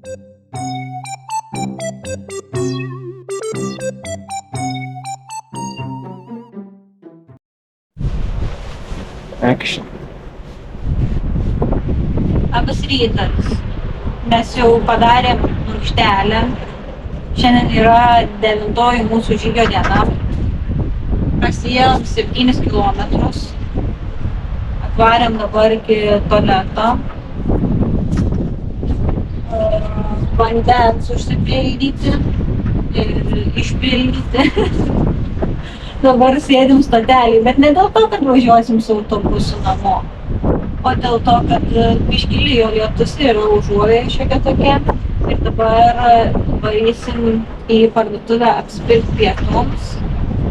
Action. Labas rytas. Mes jau padarėm mankštelę. Šiandien yra 9 mūsų žygio diena. Prasijom 7 kilometrus. Atvarėm dabar iki tualeto. Vandens užsipildyti ir išpildyti. Dabar sėdim stotelį, bet ne dėl to, kad važiuosim su autobusu namo, o dėl to, kad biškilijo lietus yra užuovėja šiokia tokia. Ir dabar varysim į parduotuvę apsipirkti pietums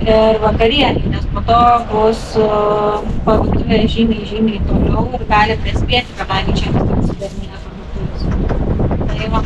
ir vakarienį, nes po to bus parduotuvė žymiai toliau ir gali prispėti, kadangi čia vis tik atsidarinėja parduotuvės. Tai va.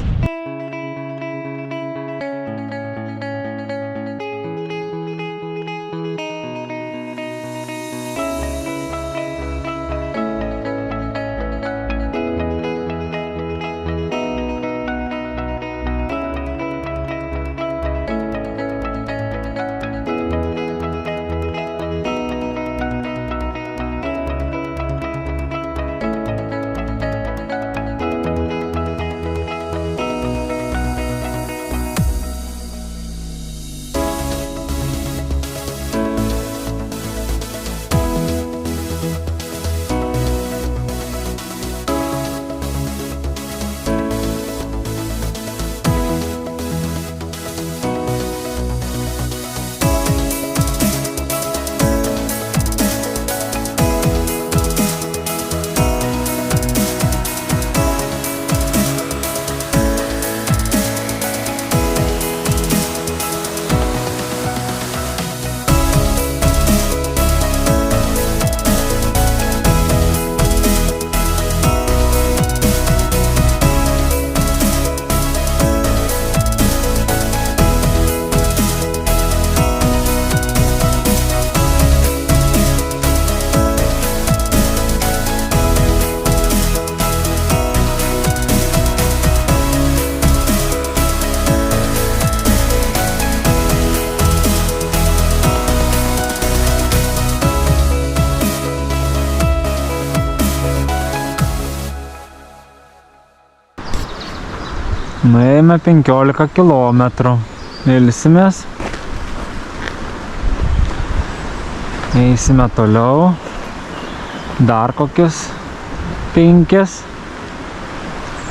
Nuėjome 15 kilometrų. Ilsimės. Eisime toliau. Dar kokius 5.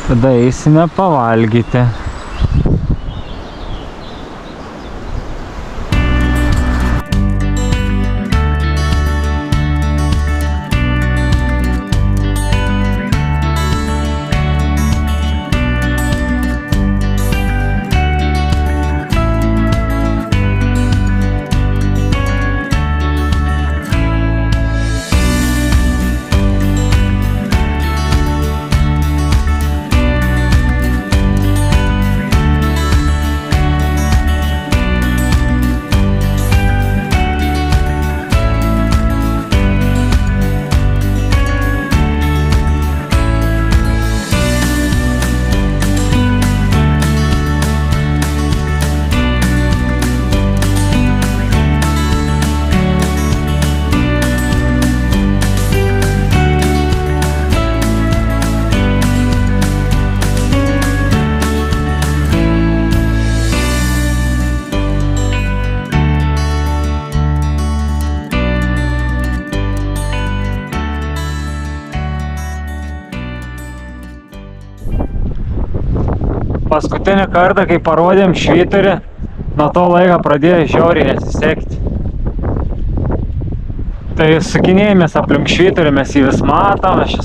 Tada eisime pavalgyti. Paskutinį kartą, kai parodėm švyturį, nuo to laiko pradėjo žiauriai nesisekti. Tai sukinėjomės aplink švyturį, mes jį vis matom, mes čia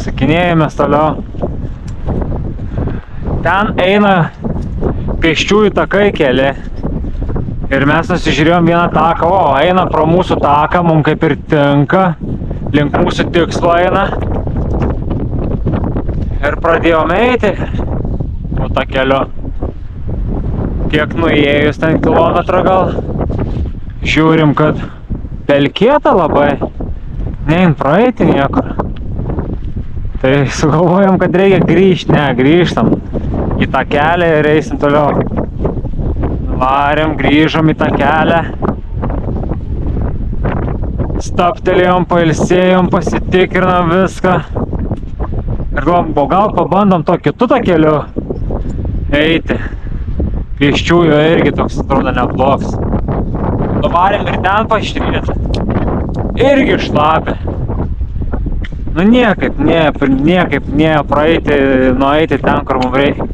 sukinėjomės toliau. Ten eina pėsčiųjų takai keli. Ir mes nusižiūrėjom vieną taką, eina pro mūsų taką, mums kaip ir tinka, link mūsų tikslo eina. Ir pradėjom eiti po tą keliu. Kiek nuėjus ten kilometrą gal, žiūrim, kad pelkėta labai, nein praeiti niekur. Tai sugalvojom, kad reikia grįžti, grįžtam. į tą kelią ir eisim toliau. Varėm, grįžom į tą kelią. Staptelėjom, pailsėjom, pasitikrinom viską. Ir gal pabandom to kitu tą keliu eiti. Pėsčiųjų irgi toks atrodo neblogs. Varėm ir ten paštryti. Irgi šlapia. Nu niekaip praeiti, nueiti ten, kur mums reikia.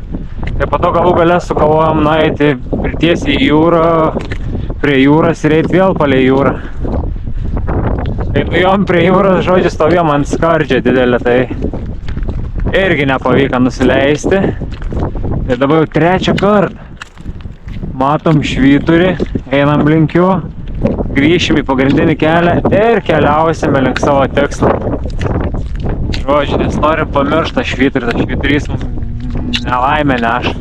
Tai po to galų gale sugalvojom nueiti tiesiai į jūrą, prie jūros ir eiti vėl palei jūrą. Tai nuėjom prie jūros, žodžiu, stovėjom ant skardžio didelė, tai irgi nepavyko nusileisti. Tai dabar jau trečią kartą. Matom švyturį, einam link jo, grįšim į pagrindinį kelią ir keliausime link savo tikslą. Žodžiu, nes norim pamiršti tą švyturį, tas švyturys nelaimę neša.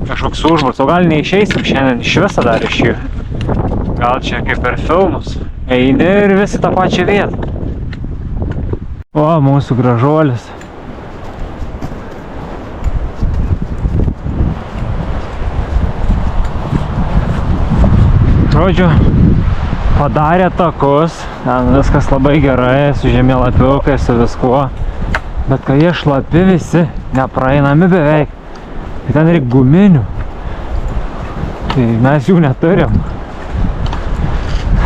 Kažkoks užburs, o gal neišeisim šiandien iš viso dar iš jų. Gal čia kaip per filmus. Eini ir visi tą pačią vietą. O, mūsų gražuolis. Žodžiu, padarė takus, ten viskas labai gerai, su žemėlapiukai, su viskuo. Bet kai jie šlapi visi, nepraeinami beveik. Tai ten reikia guminių. Tai mes jų neturim.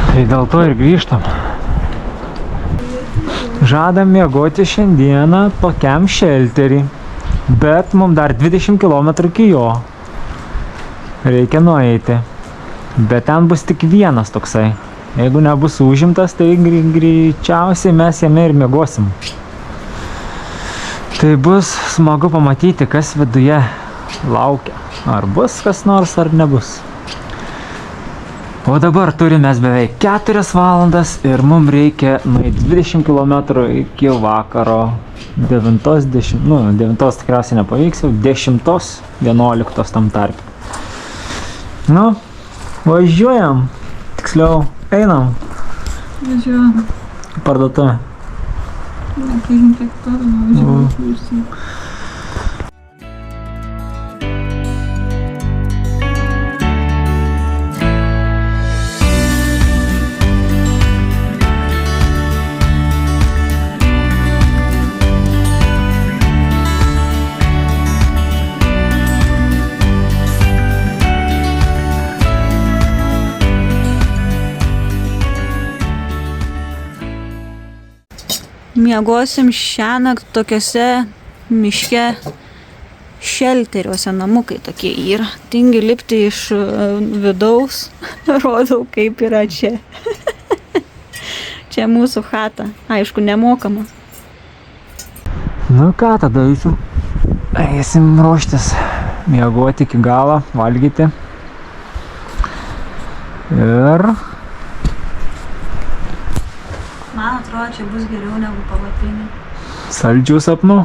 Tai dėl to ir grįžtam. Žadam miegoti šiandieną tokiam šelterį. Bet mums dar 20 km iki jo. Reikia nueiti. Bet ten bus tik vienas toksai. Jeigu nebus užimtas, tai greičiausiai mes jame ir miegosim. Tai bus smagu pamatyti, kas viduje laukia. Ar bus kas nors, ar nebus. O dabar turime beveik 4 valandas ir mums reikia nueiti 20 km iki vakaro 9:10. Nu, 9 tikriausiai nepavyks, jau 10:11 tam tarp. Nu, važiuojam, tiksliau, einam. Važiuojam. Parduotuvę. Nežinau, kiek toli nuvažiuoti. Miegosim šiąnakt tokiuose miške šelteriuose, namukai tokie yra. Tingi lipti iš vidaus, rodau kaip yra čia. Čia mūsų chata, aišku, nemokama. Nu ką, tada eisim ruoštis miegoti iki galo, valgyti. Ir Man atrodo, čia bus geriau negu palapinė. saldžių sapnų.